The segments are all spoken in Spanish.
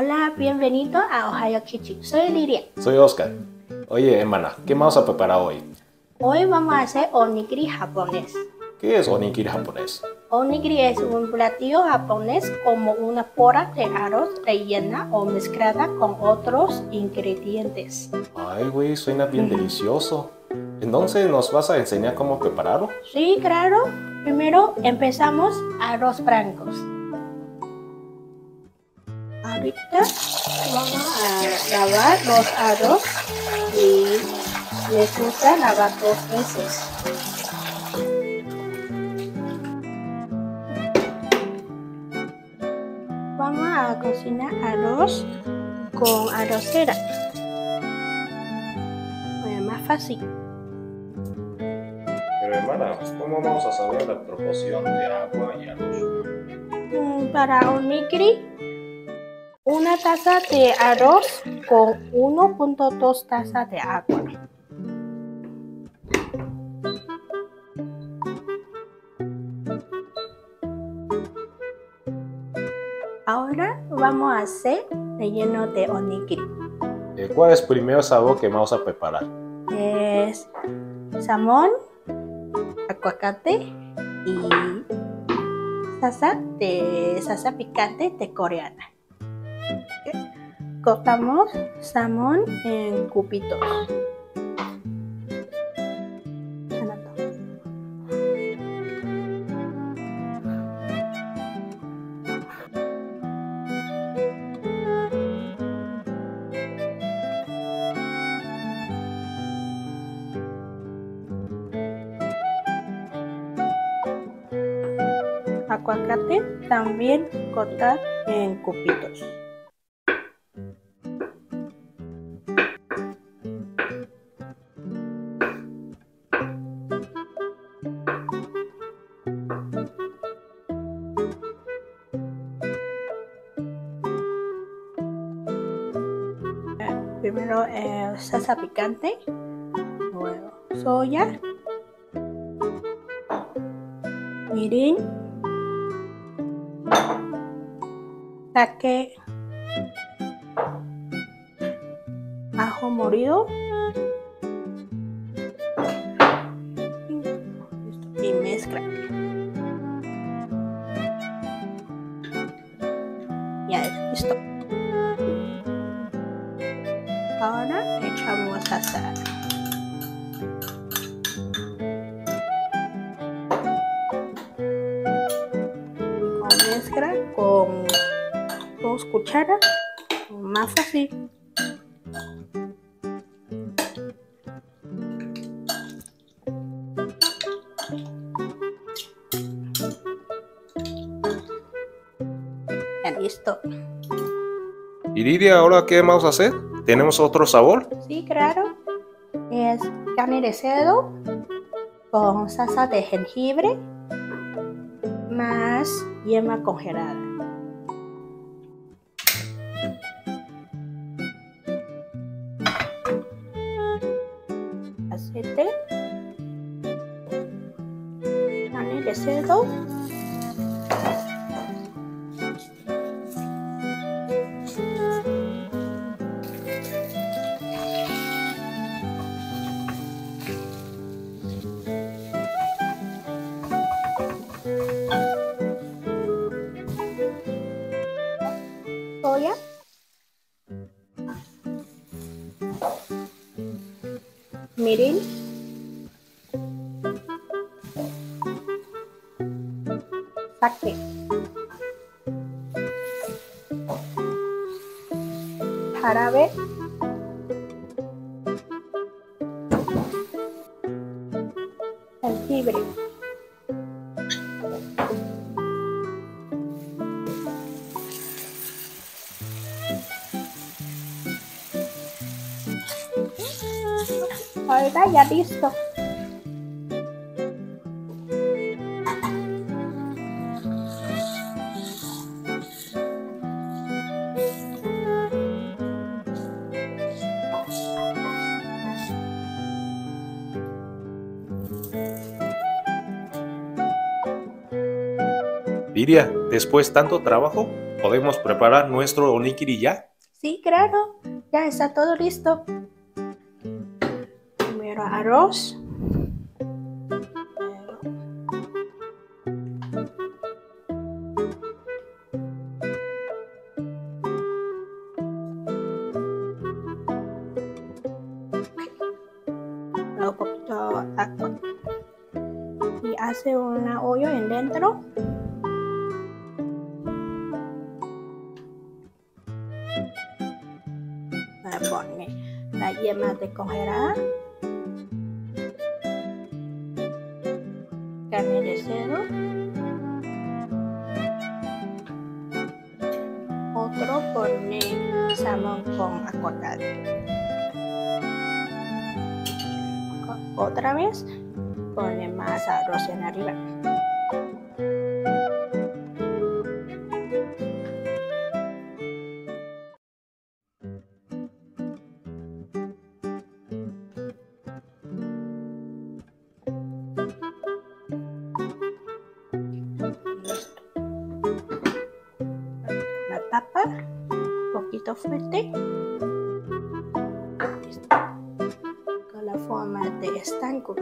Hola, bienvenido a Ohio Kitchen. Soy Lidia. Soy Oscar. Oye, hermana, ¿qué vamos a preparar hoy? Hoy vamos a hacer onigiri japonés. ¿Qué es onigiri japonés? Onigiri es un platillo japonés como una pora de arroz rellena o mezclada con otros ingredientes. Ay, güey, suena bien delicioso. Entonces, ¿nos vas a enseñar cómo prepararlo? Sí, claro. Primero empezamos arroz blancos. Ahorita vamos a lavar los arroz y les gusta lavar 2 veces. Vamos a cocinar arroz con arrocera. Más fácil. Pero hermana, ¿cómo vamos a saber la proporción de agua y arroz? Para onigiri, 1 taza de arroz con 1.2 tazas de agua. Ahora vamos a hacer relleno de onigiri. ¿Cuál es el primer sabor que vamos a preparar? Es salmón, aguacate y salsa picante de coreana. Cortamos salmón en cubitos. Aguacate también cortar en cubitos. Primero salsa picante, luego soya, mirin, sake, ajo molido y mezcla. Ya es listo. Ahora echamos azar. Mezcla con 2 cucharas, más fácil. Ya listo. ¿Y Lidia, ahora qué vamos a hacer? ¿Tenemos otro sabor? Sí, claro. Es carne de cerdo con salsa de jengibre más yema congelada. Aceite, carne de cerdo, soya, mirin, sake, jarabe, jengibre, ahora ya listo. Lidia, después tanto trabajo, ¿Podemos preparar nuestro onigiri ya? Sí, claro. Ya está todo listo. Primero arroz. Luego un poquito agua. Y hace una olla en dentro. Pone la yema de congelar, carne de cerdo, otro pone salmón con aguacate, otra vez pone más arroz en arriba. La tapa, un poquito fuerte, con la forma de estanco.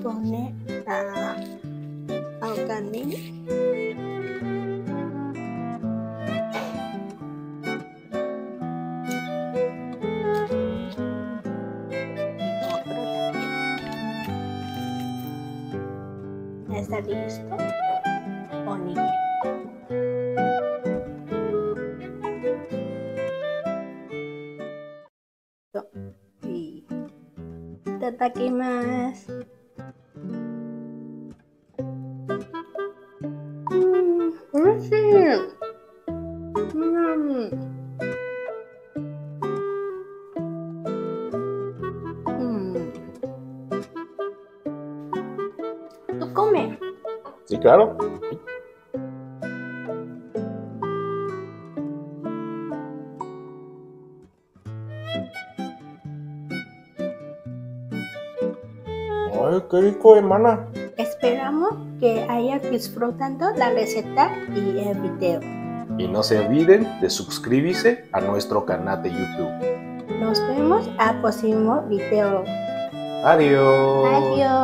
Pone al carne. Está listo. Onigiri. Y itadakimasu. ¿Tú comes? Sí, claro. ¡Ay, qué rico, hermana! Esperamos que hayan disfrutado la receta y el video. Y no se olviden de suscribirse a nuestro canal de YouTube. Nos vemos al próximo video. Adiós. Adiós.